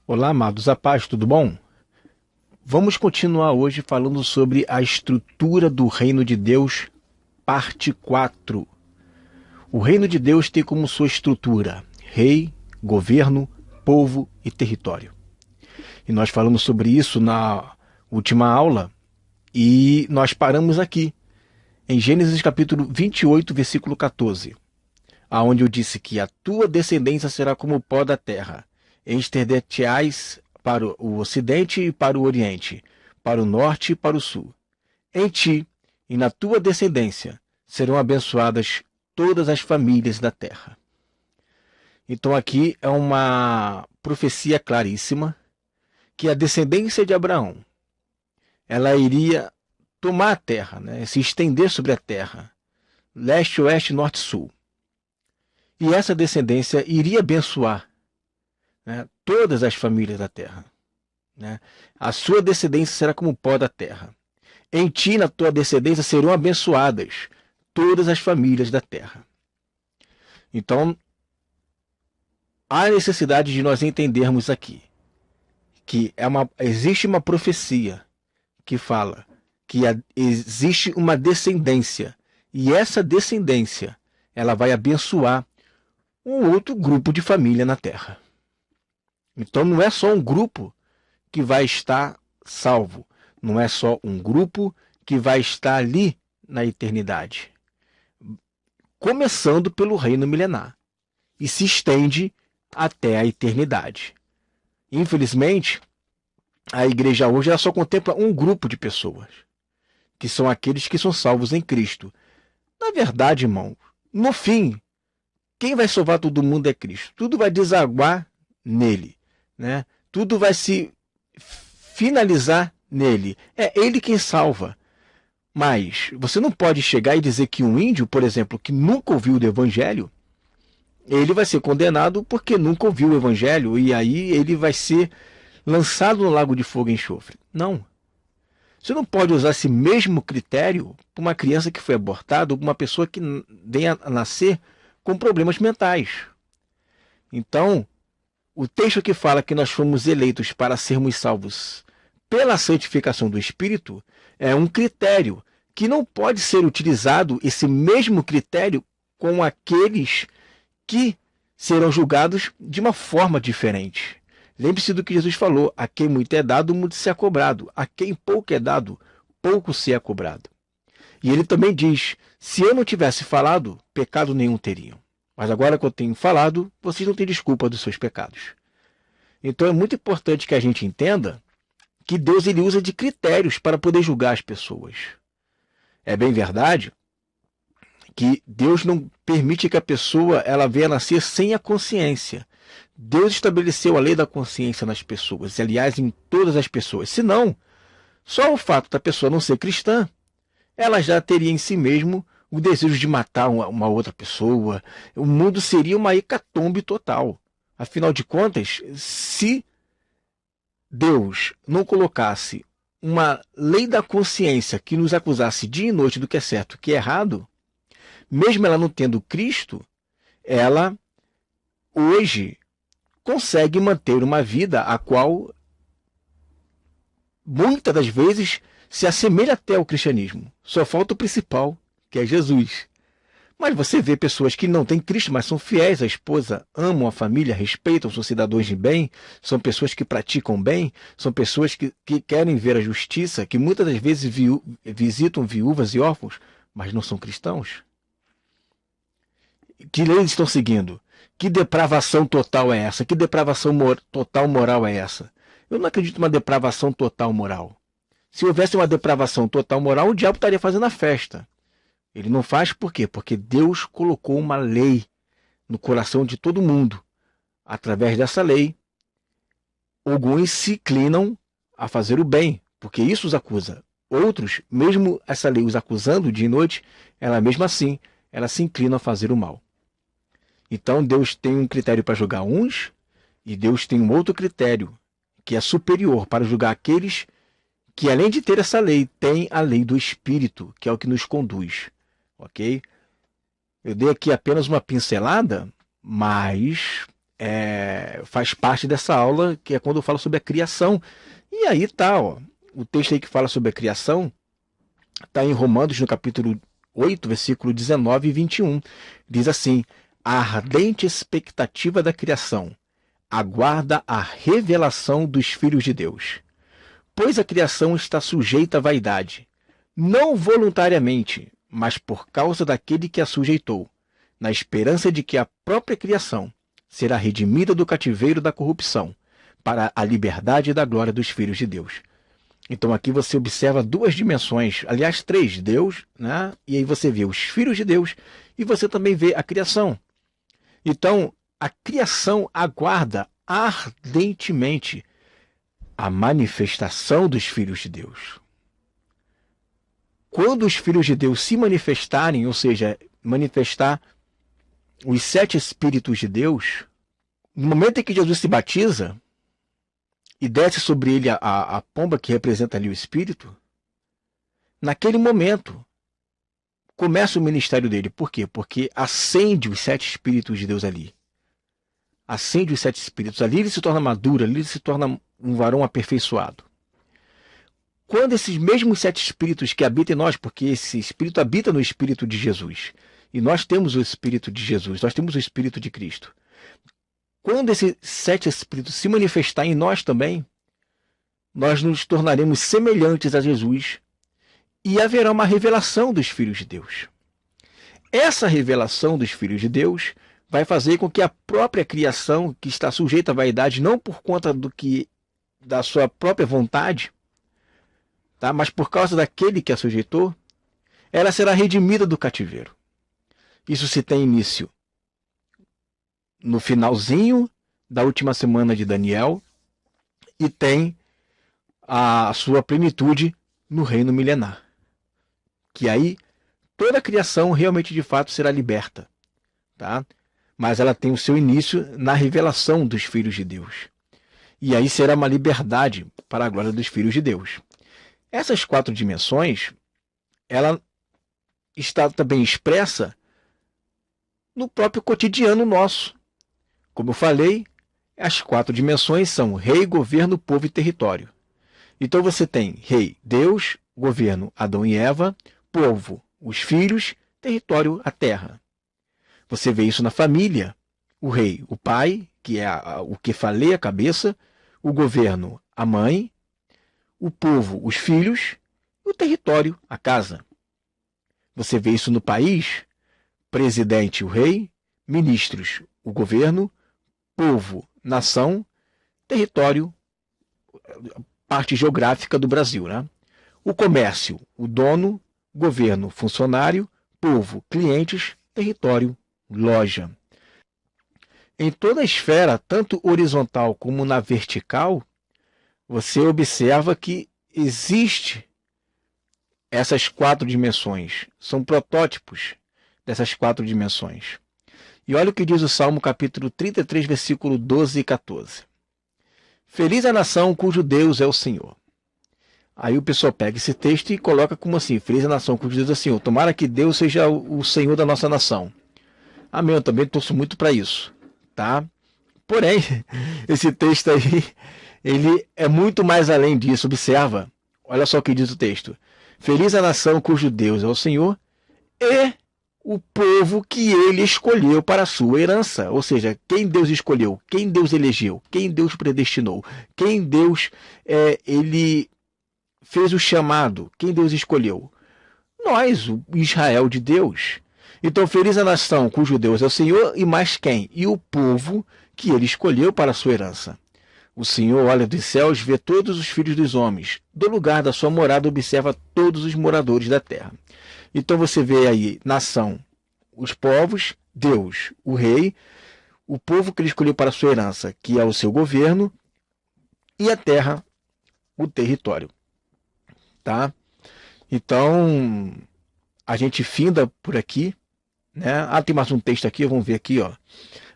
Olá, amados, a paz, tudo bom? Vamos continuar hoje falando sobre a estrutura do Reino de Deus, parte 4. O Reino de Deus tem como sua estrutura rei, governo, povo e território. E nós falamos sobre isso na última aula e nós paramos aqui, em Gênesis capítulo 28, versículo 14, aonde eu disse que a tua descendência será como o pó da terra, estender-te-ás para o ocidente e para o oriente, para o norte e para o sul. Em ti e na tua descendência serão abençoadas todas as famílias da terra. Então aqui é uma profecia claríssima que a descendência de Abraão, ela iria tomar a terra, né? Se estender sobre a terra, leste, oeste, norte e sul. E essa descendência iria abençoar, né, todas as famílias da terra. Né? A sua descendência será como o pó da terra. Em ti e na tua descendência serão abençoadas todas as famílias da terra. Então, há necessidade de nós entendermos aqui que existe uma profecia que fala que existe uma descendência, e essa descendência ela vai abençoar um outro grupo de família na terra. Então não é só um grupo que vai estar salvo, não é só um grupo que vai estar ali na eternidade. Começando pelo reino milenar e se estende até a eternidade. Infelizmente, a igreja hoje ela só contempla um grupo de pessoas, que são aqueles que são salvos em Cristo. Na verdade, irmão, no fim, quem vai salvar todo mundo é Cristo. Tudo vai desaguar nele, né? Tudo vai se finalizar nele. É ele quem salva. Mas você não pode chegar e dizer que um índio, por exemplo, que nunca ouviu do evangelho, ele vai ser condenado porque nunca ouviu o evangelho e aí ele vai ser lançado no lago de fogo e enxofre. Não. Você não pode usar esse mesmo critério para uma criança que foi abortada ou para uma pessoa que venha a nascer com problemas mentais. Então, o texto que fala que nós fomos eleitos para sermos salvos pela santificação do Espírito é um critério que não pode ser utilizado, esse mesmo critério, com aqueles que serão julgados de uma forma diferente. Lembre-se do que Jesus falou: a quem muito é dado, muito se é cobrado. A quem pouco é dado, pouco se é cobrado. E ele também diz: se eu não tivesse falado, pecado nenhum teriam. Mas agora que eu tenho falado, vocês não têm desculpa dos seus pecados. Então é muito importante que a gente entenda que Deus ele usa de critérios para poder julgar as pessoas. É bem verdade que Deus não permite que a pessoa ela venha nascer sem a consciência. Deus estabeleceu a lei da consciência nas pessoas, aliás, em todas as pessoas. Senão, só o fato da pessoa não ser cristã, ela já teria em si mesmo o desejo de matar uma outra pessoa. O mundo seria uma hecatombe total. Afinal de contas, se Deus não colocasse uma lei da consciência que nos acusasse dia e noite do que é certo e do que é errado, mesmo ela não tendo Cristo, ela hoje consegue manter uma vida a qual muitas das vezes se assemelha até ao cristianismo. Só falta o principal, que é Jesus. Mas você vê pessoas que não têm Cristo, mas são fiéis à esposa, amam a família, respeitam, são cidadãos de bem, são pessoas que praticam bem, são pessoas que querem ver a justiça, que muitas das vezes visitam viúvas e órfãos, mas não são cristãos. Que leis estão seguindo? Que depravação total é essa? Que depravação total moral é essa? Eu não acredito numa depravação total moral. Se houvesse uma depravação total moral, o diabo estaria fazendo a festa. Ele não faz por quê? Porque Deus colocou uma lei no coração de todo mundo. Através dessa lei, alguns se inclinam a fazer o bem, porque isso os acusa. Outros, mesmo essa lei os acusando dia e noite, ela mesmo assim, ela se inclina a fazer o mal. Então Deus tem um critério para julgar uns, e Deus tem um outro critério, que é superior, para julgar aqueles que, além de ter essa lei, tem a lei do Espírito, que é o que nos conduz. Ok? Eu dei aqui apenas uma pincelada, mas faz parte dessa aula, que é quando eu falo sobre a criação. E aí tá, ó, o texto aí que fala sobre a criação está em Romanos, no capítulo 8, versículo 19 e 21. Diz assim: a ardente expectativa da criação aguarda a revelação dos filhos de Deus. Pois a criação está sujeita à vaidade, não voluntariamente, mas por causa daquele que a sujeitou, na esperança de que a própria criação será redimida do cativeiro da corrupção, para a liberdade da glória dos filhos de Deus. Então aqui você observa duas dimensões, aliás, três: Deus, né? E aí você vê os filhos de Deus e você também vê a criação. Então, a criação aguarda ardentemente a manifestação dos filhos de Deus. Quando os filhos de Deus se manifestarem, ou seja, manifestar os 7 Espíritos de Deus, no momento em que Jesus se batiza e desce sobre ele a pomba que representa ali o Espírito, naquele momento começa o ministério dele. Por quê? Porque acende os 7 Espíritos de Deus ali. Acende os 7 Espíritos. Ali ele se torna maduro, ali ele se torna um varão aperfeiçoado. Quando esses mesmos 7 Espíritos que habitam em nós, porque esse Espírito habita no Espírito de Jesus, e nós temos o Espírito de Jesus, nós temos o Espírito de Cristo. Quando esses 7 Espíritos se manifestar em nós também, nós nos tornaremos semelhantes a Jesus e haverá uma revelação dos filhos de Deus. Essa revelação dos filhos de Deus vai fazer com que a própria criação, que está sujeita à vaidade, não por conta da sua própria vontade, tá? Mas por causa daquele que a sujeitou, ela será redimida do cativeiro. Isso se tem início no finalzinho da última semana de Daniel e tem a sua plenitude no reino milenar. Que aí toda a criação realmente de fato será liberta, tá? Mas ela tem o seu início na revelação dos filhos de Deus. E aí será uma liberdade para a glória dos filhos de Deus. Essas 4 dimensões, ela está também expressa no próprio cotidiano nosso. Como eu falei, as 4 dimensões são rei, governo, povo e território. Então você tem rei, Deus; governo, Adão e Eva; povo, os filhos; território, a terra. Você vê isso na família: o rei, o pai, que é o kefalê, a cabeça; o governo, a mãe; o povo, os filhos; e o território, a casa. Você vê isso no país: presidente, o rei; ministros, o governo; povo, nação; território, parte geográfica do Brasil, né? O comércio, o dono; governo, funcionário; povo, clientes; território, loja. Em toda a esfera, tanto horizontal como na vertical, você observa que existe essas 4 dimensões. São protótipos dessas 4 dimensões. E olha o que diz o Salmo capítulo 33, versículo 12 e 14. Feliz a nação cujo Deus é o Senhor. Aí o pessoal pega esse texto e coloca como assim: feliz a nação cujo Deus é o Senhor. Tomara que Deus seja o Senhor da nossa nação. Amém, eu também torço muito para isso, tá? Porém, esse texto aí, ele é muito mais além disso. Observa, olha só o que diz o texto: feliz a nação cujo Deus é o Senhor e o povo que ele escolheu para a sua herança. Ou seja, quem Deus escolheu, quem Deus elegeu, quem Deus predestinou, quem Deus ele fez o chamado, quem Deus escolheu. Nós, o Israel de Deus. Então, feliz a nação cujo Deus é o Senhor, e mais quem? E o povo que ele escolheu para a sua herança. O Senhor olha dos céus, vê todos os filhos dos homens. Do lugar da sua morada observa todos os moradores da terra. Então você vê aí nação, os povos; Deus, o rei; o povo que ele escolheu para a sua herança, que é o seu governo; e a terra, o território. Tá? Então, a gente finda por aqui, né? Tem mais um texto aqui, vamos ver aqui, ó.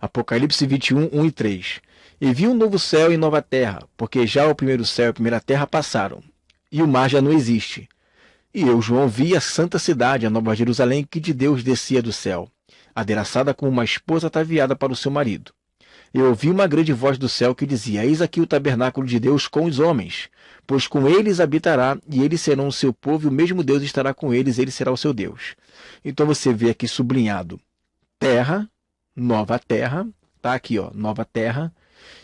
Apocalipse 21, 1 e 3. E vi um novo céu e nova terra, porque já o primeiro céu e a primeira terra passaram, e o mar já não existe. E eu, João, vi a santa cidade, a nova Jerusalém, que de Deus descia do céu, adereçada como uma esposa ataviada para o seu marido. eu ouvi uma grande voz do céu que dizia: eis aqui o tabernáculo de Deus com os homens, pois com eles habitará, e eles serão o seu povo, e o mesmo Deus estará com eles, ele será o seu Deus. Então você vê aqui sublinhado terra, nova terra, tá aqui, ó, nova terra,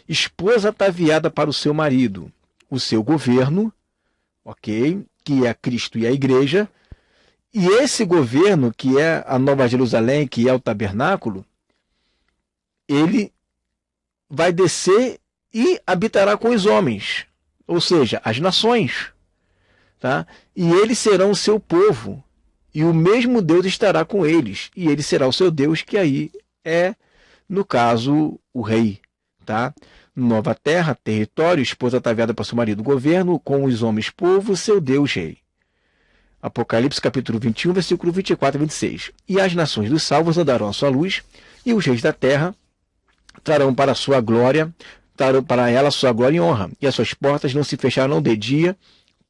esposa ataviada para o seu marido, o seu governo, ok, que é Cristo e a igreja, e esse governo, que é a Nova Jerusalém, que é o tabernáculo, ele vai descer e habitará com os homens, ou seja, as nações, tá? E eles serão o seu povo, e o mesmo Deus estará com eles, e ele será o seu Deus, que aí é, no caso, o rei, tá? Nova terra, território, esposa ataviada para seu marido, governo, com os homens, povo, seu Deus, rei. Apocalipse capítulo 21, versículo 24 e 26. E as nações dos salvos andarão à sua luz, e os reis da terra trarão para a sua glória, trarão para ela a sua glória e honra, e as suas portas não se fecharão de dia,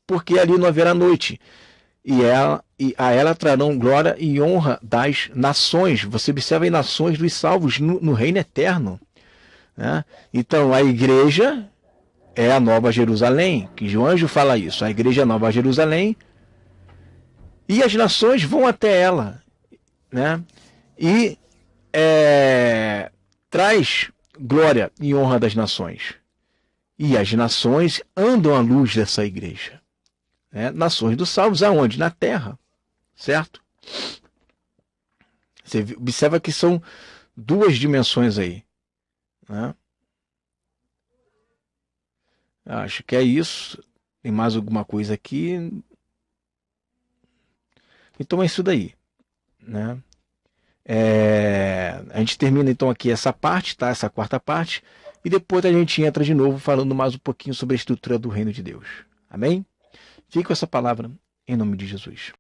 porque ali não haverá noite, e a ela trarão glória e honra das nações. Você observa aí nações dos salvos no reino eterno, né? Então a igreja é a Nova Jerusalém, que o anjo fala isso, a igreja é a Nova Jerusalém, e as nações vão até ela, né? E traz glória e honra das nações. E as nações andam à luz dessa igreja, né? Nações dos salvos aonde? Na terra, certo? Você observa que são duas dimensões aí, né? Acho que é isso. Tem mais alguma coisa aqui? Então é isso daí, né? A gente termina então aqui essa parte, tá? Essa quarta parte, e depois a gente entra de novo falando mais um pouquinho sobre a estrutura do reino de Deus. Amém? Fique com essa palavra em nome de Jesus.